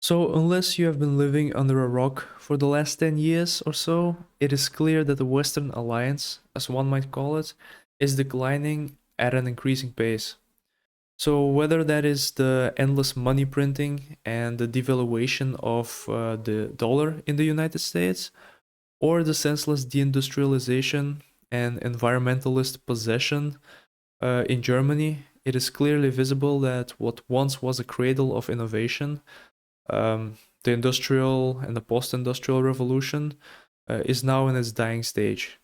So, unless you have been living under a rock for the last 10 years or so, it is clear that the Western Alliance, as one might call it, is declining at an increasing pace. So, whether that is the endless money printing and the devaluation of the dollar in the United States, or the senseless deindustrialization and environmentalist possession in Germany, it is clearly visible that what once was a cradle of innovation, the industrial and the post-industrial revolution, is now in its dying stage.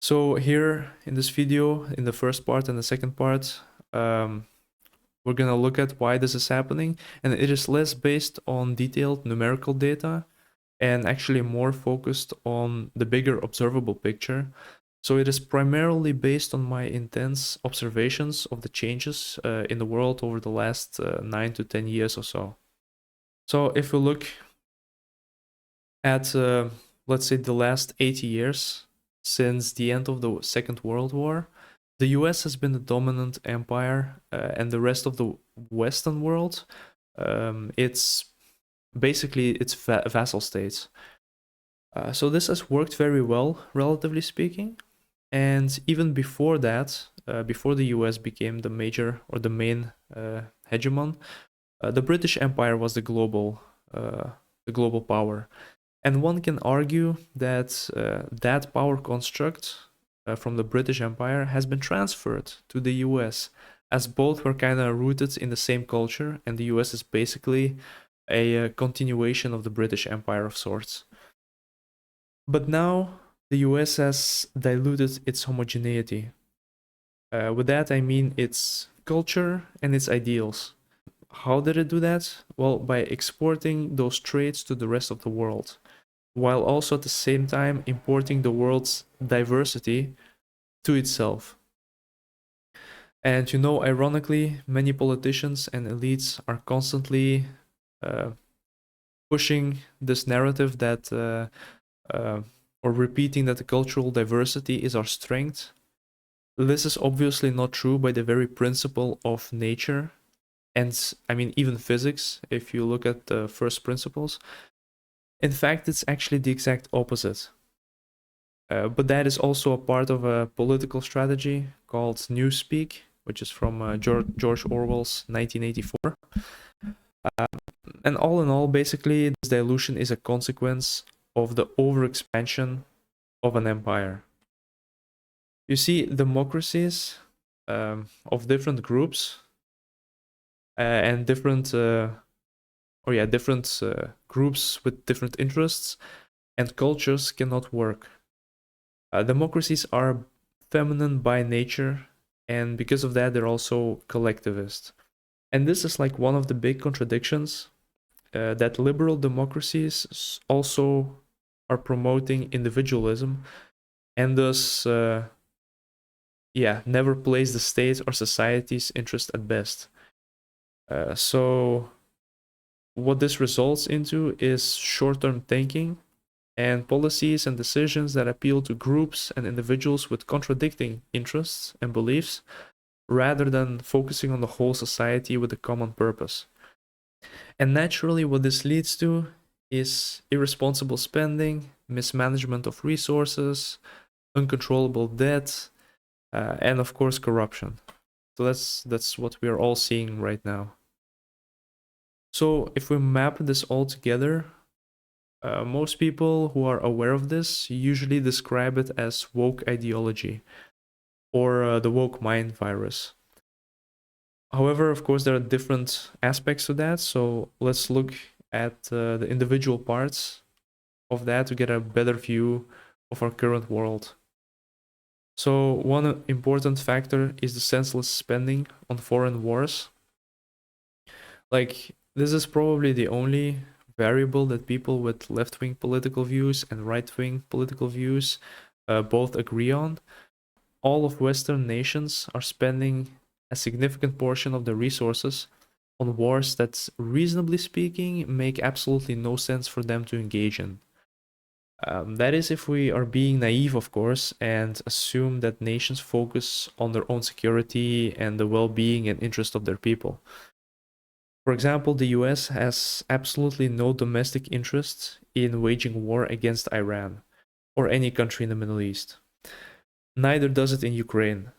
So here in this video, in the first part and the second part, we're gonna look at why this is happening, and it is less based on detailed numerical data and actually more focused on the bigger observable picture. So it is primarily based on my intense observations of the changes in the world over the last 9 to 10 years or so. So if we look at, let's say, the last 80 years, since the end of the Second World War, the US has been the dominant empire, and the rest of the Western world, it's basically its vassal states. So this has worked very well, relatively speaking. And even before that, before the US became the major or the main hegemon, the British Empire was the global power. And one can argue that that power construct from the British Empire has been transferred to the US, as both were kind of rooted in the same culture, and the US is basically a continuation of the British Empire of sorts. But now the US has diluted its homogeneity. With that, I mean its culture and its ideals. How did it do that? Well, by exporting those traits to the rest of the world, while also at the same time importing the world's diversity to itself. And ironically, many politicians and elites are constantly pushing this narrative that, or repeating that the cultural diversity is our strength. This is obviously not true by the very principle of nature, and I mean, even physics, if you look at the first principles. In fact, it's actually the exact opposite. But that is also a part of a political strategy called Newspeak, which is from George Orwell's 1984. And all in all, basically, this dilution is a consequence of the overexpansion of an empire. You see, democracies of different groups and different groups with different interests and cultures cannot work. Democracies are feminine by nature, and because of that, they're also collectivist. And this is like one of the big contradictions that liberal democracies also are promoting individualism, and thus, never place the state or society's interest at best. So what this results into is short-term thinking and policies and decisions that appeal to groups and individuals with contradicting interests and beliefs, rather than focusing on the whole society with a common purpose. And naturally, what this leads to is irresponsible spending, mismanagement of resources, uncontrollable debt, and of course corruption. So that's what we are all seeing right now. So if we map this all together, most people who are aware of this usually describe it as woke ideology, or the woke mind virus. However, of course, there are different aspects to that, so let's look at the individual parts of that to get a better view of our current world. So one important factor is the senseless spending on foreign wars. Like, this is probably the only variable that people with left-wing political views and right-wing political views both agree on. All of Western nations are spending a significant portion of their resources on wars that, reasonably speaking, make absolutely no sense for them to engage in. That is if we are being naive, of course, and assume that nations focus on their own security and the well-being and interest of their people. For example, the US has absolutely no domestic interest in waging war against Iran or any country in the Middle East. Neither does it in Ukraine.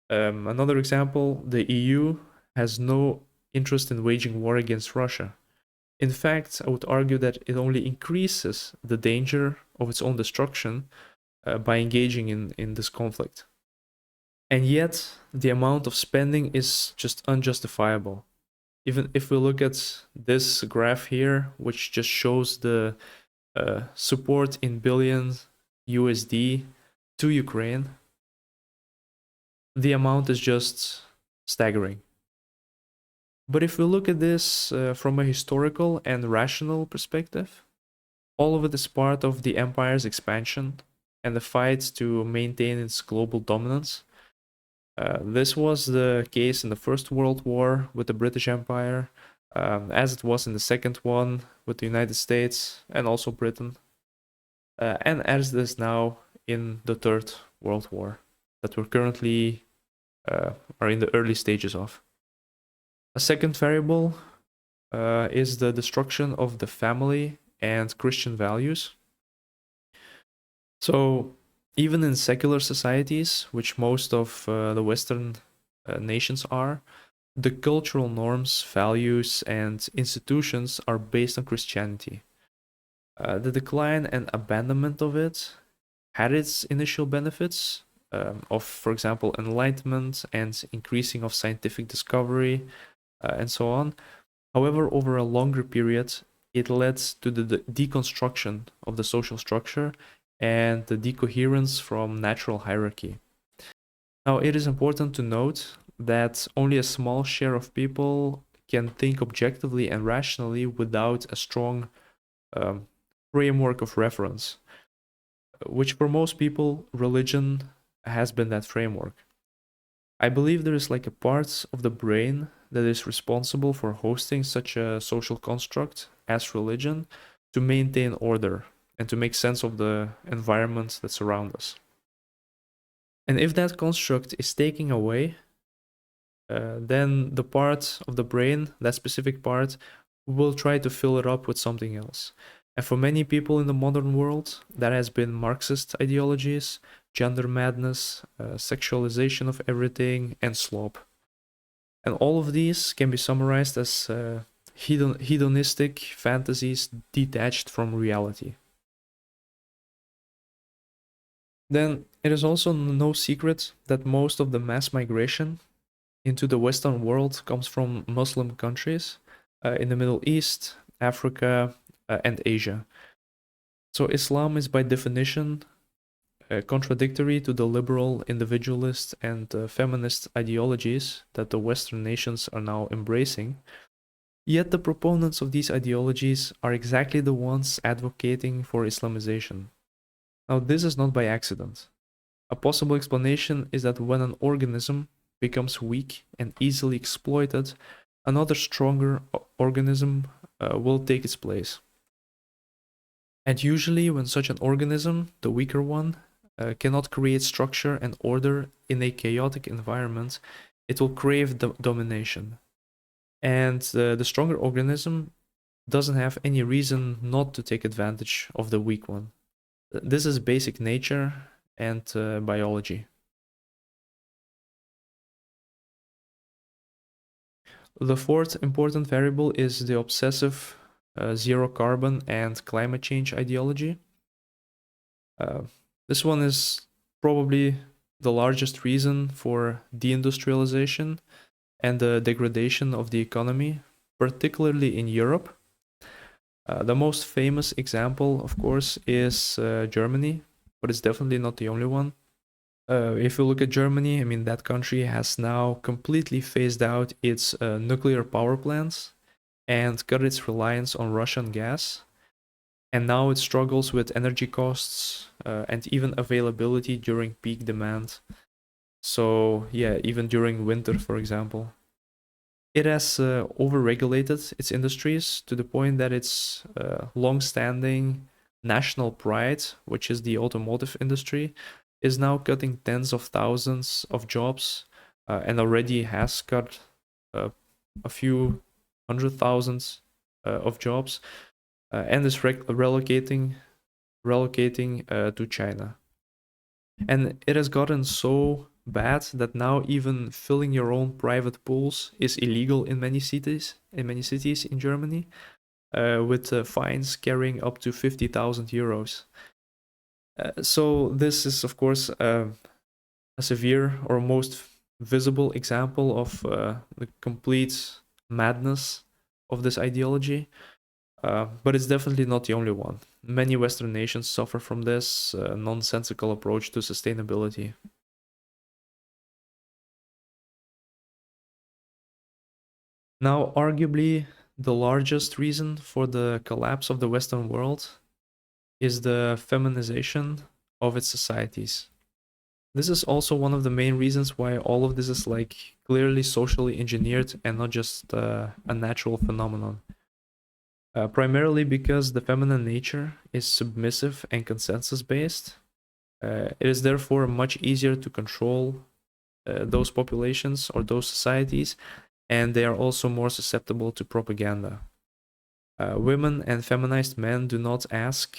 Another example, the EU has no interest in waging war against Russia. In fact, I would argue that it only increases the danger of its own destruction by engaging in this conflict. And yet, the amount of spending is just unjustifiable. Even if we look at this graph here, which just shows the support in billions USD to Ukraine, the amount is just staggering. But if we look at this from a historical and rational perspective, all of it is part of the empire's expansion and the fight to maintain its global dominance. This was the case in the First World War with the British Empire, as it was in the Second one with the United States and also Britain, and as it is now in the Third World War that we're currently are in the early stages of. A second variable is the destruction of the family and Christian values. So, even in secular societies, which most of the Western nations are, the cultural norms, values, and institutions are based on Christianity. The decline and abandonment of it had its initial benefits of, for example, enlightenment and increasing of scientific discovery and so on. However, over a longer period, it led to the deconstruction of the social structure and the decoherence from natural hierarchy. Now, it is important to note that only a small share of people can think objectively and rationally without a strong um, framework of reference, which for most people, religion has been that framework. I believe there is like a part of the brain that is responsible for hosting such a social construct as religion to maintain order and to make sense of the environment that surrounds us. And if that construct is taken away, then the part of the brain, that specific part, will try to fill it up with something else. And for many people in the modern world, that has been Marxist ideologies, gender madness, sexualization of everything, and slop. And all of these can be summarized as hedonistic fantasies detached from reality. Then it is also no secret that most of the mass migration into the Western world comes from Muslim countries in the Middle East, Africa, and Asia. So Islam is by definition contradictory to the liberal, individualist, and feminist ideologies that the Western nations are now embracing. Yet the proponents of these ideologies are exactly the ones advocating for Islamization. Now, this is not by accident. A possible explanation is that when an organism becomes weak and easily exploited, another stronger organism will take its place. And usually, when such an organism, the weaker one, cannot create structure and order in a chaotic environment, it will crave domination. And the stronger organism doesn't have any reason not to take advantage of the weak one. This is basic nature and biology. The fourth important variable is the obsessive zero carbon and climate change ideology. This one is probably the largest reason for deindustrialization and the degradation of the economy, particularly in Europe. The most famous example, of course, is Germany, but it's definitely not the only one. If you look at Germany, I mean, that country has now completely phased out its nuclear power plants and cut its reliance on Russian gas. And now it struggles with energy costs and even availability during peak demand. So, yeah, even during winter, for example. It has overregulated its industries to the point that its long-standing national pride, which is the automotive industry, is now cutting tens of thousands of jobs and already has cut a few 100,000 of jobs, and is relocating to China. And it has gotten so bad that now even filling your own private pools is illegal in many cities. In Germany, with fines carrying up to 50,000 euros. So this is, of course, a severe or most visible example of the complete madness of this ideology. But it's definitely not the only one. Many Western nations suffer from this nonsensical approach to sustainability. Now, arguably, the largest reason for the collapse of the Western world is the feminization of its societies. This is also one of the main reasons why all of this is like clearly socially engineered and not just a natural phenomenon. Primarily because the feminine nature is submissive and consensus based. It is therefore much easier to control those populations or those societies, and they are also more susceptible to propaganda. Women and feminized men do not ask,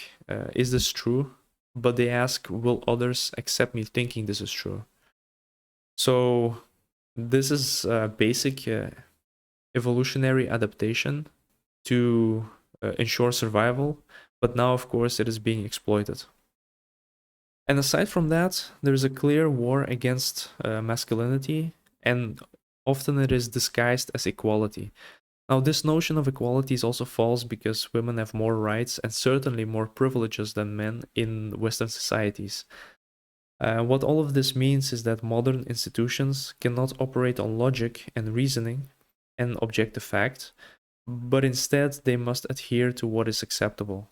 is this true? But they ask, will others accept me thinking this is true? So, this is a basic evolutionary adaptation to ensure survival, but now, of course, it is being exploited. And aside from that, there is a clear war against masculinity, and often it is disguised as equality. Now, this notion of equality is also false because women have more rights and certainly more privileges than men in Western societies. What all of this means is that modern institutions cannot operate on logic and reasoning and objective fact, but instead they must adhere to what is acceptable.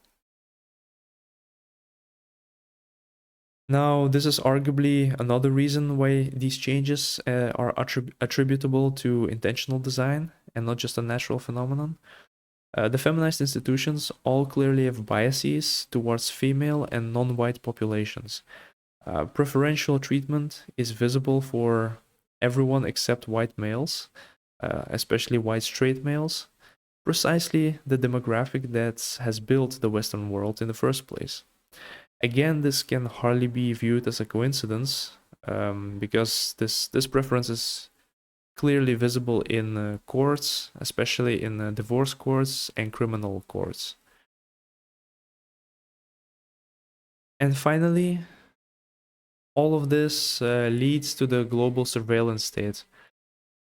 Now, this is arguably another reason why these changes are attributable to intentional design and not just a natural phenomenon. The feminized institutions all clearly have biases towards female and non white populations. Preferential treatment is visible for everyone except white males, especially white straight males, precisely the demographic that has built the Western world in the first place. Again, this can hardly be viewed as a coincidence, because this preference is clearly visible in courts, especially in divorce courts and criminal courts. And finally, all of this leads to the global surveillance state.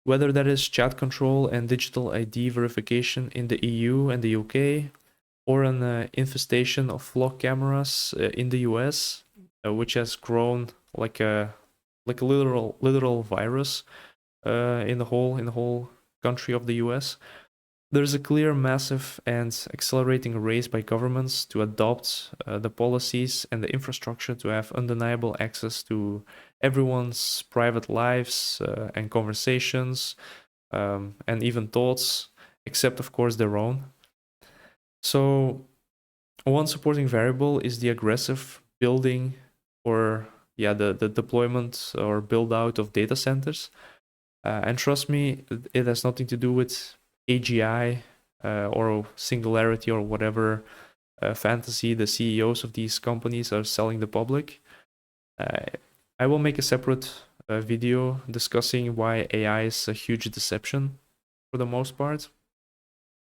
Whether that is chat control and digital ID verification in the EU and the UK, or an infestation of flock cameras in the US, which has grown like a literal virus in the whole country of the US. There's a clear, massive, and accelerating race by governments to adopt the policies and the infrastructure to have undeniable access to everyone's private lives and conversations, and even thoughts, except, of course, their own. So, one supporting variable is the aggressive building or the deployment or build out of data centers. And trust me, it has nothing to do with AGI or singularity or whatever fantasy the CEOs of these companies are selling the public. I will make a separate video discussing why AI is a huge deception for the most part.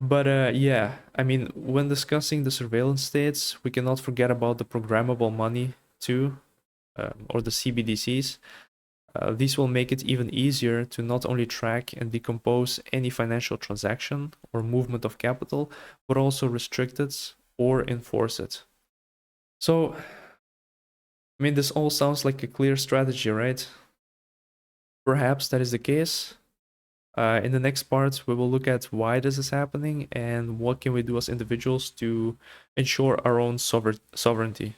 But yeah, I mean, when discussing the surveillance states, we cannot forget about the programmable money too, or the CBDCs. These will make it even easier to not only track and decompose any financial transaction or movement of capital, but also restrict it or enforce it. So, I mean, this all sounds like a clear strategy, right? Perhaps that is the case. In the next part, we will look at why this is happening and what can we do as individuals to ensure our own sovereignty.